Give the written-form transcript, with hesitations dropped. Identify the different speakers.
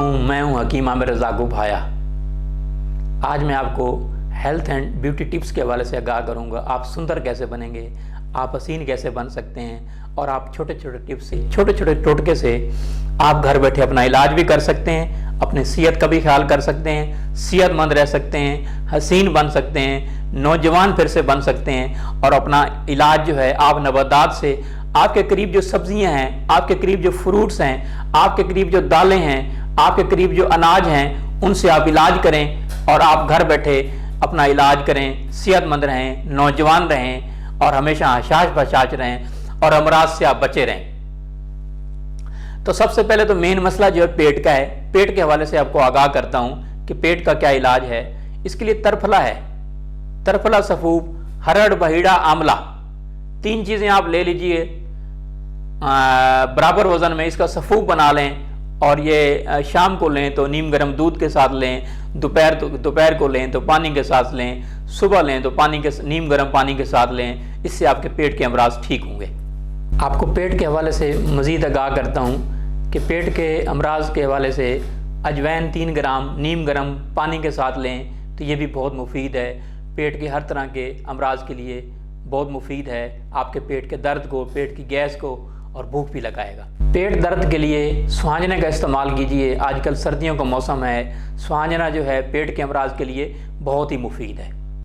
Speaker 1: मैं हूं हकीम आमिर रज़ा भाया। आज मैं आपको हेल्थ एंड ब्यूटी टिप्स के हवाले से आगाह करूंगा। आप सुंदर कैसे बनेंगे, आप हसीन कैसे बन सकते हैं, और आप छोटे छोटे टिप्स से, छोटे छोटे टोटके से आप घर बैठे अपना इलाज भी कर सकते हैं, अपनी सेहत का भी ख्याल कर सकते हैं, सेहतमंद रह सकते हैं, हसीन बन सकते हैं, नौजवान फिर से बन सकते हैं। और अपना इलाज जो है आप नबातात से, आपके करीब जो सब्जियां हैं, आपके करीब जो फ्रूट्स हैं, आपके करीब जो दालें हैं, आपके करीब जो अनाज हैं, उनसे आप इलाज करें और आप घर बैठे अपना इलाज करें, सेहतमंद रहें, नौजवान रहें और हमेशा हशाश बशाश रहें और अमराज से आप बचे रहें। तो सबसे पहले तो मेन मसला जो है पेट का है। पेट के हवाले से आपको आगाह करता हूं कि पेट का क्या इलाज है। इसके लिए तरफला है, तरफला, सफूफ, हरड़, बहीड़ा, आंवला, 3 चीजें आप ले लीजिए बराबर वजन में। इसका सफूफ बना लें और ये शाम को लें तो नीम गर्म दूध के साथ लें, दोपहर को लें तो पानी के साथ लें, सुबह लें तो नीम गर्म पानी के साथ लें। इससे आपके पेट के अमराज ठीक होंगे। आपको पेट के हवाले से मज़ीद आगाह करता हूँ कि पेट के अमराज के हवाले से अजवैन 3 ग्राम नीम गर्म पानी के साथ लें तो ये भी बहुत मुफीद है। पेट के हर तरह के अमराज के लिए बहुत मुफीद है। आपके पेट के दर्द को, पेट की गैस को और भूख भी लगाएगा। पेट दर्द के लिए सुहांजना का इस्तेमाल कीजिए। आजकल सर्दियों का मौसम है, सुहांजना जो है पेट के अमराज के लिए बहुत ही मुफीद है।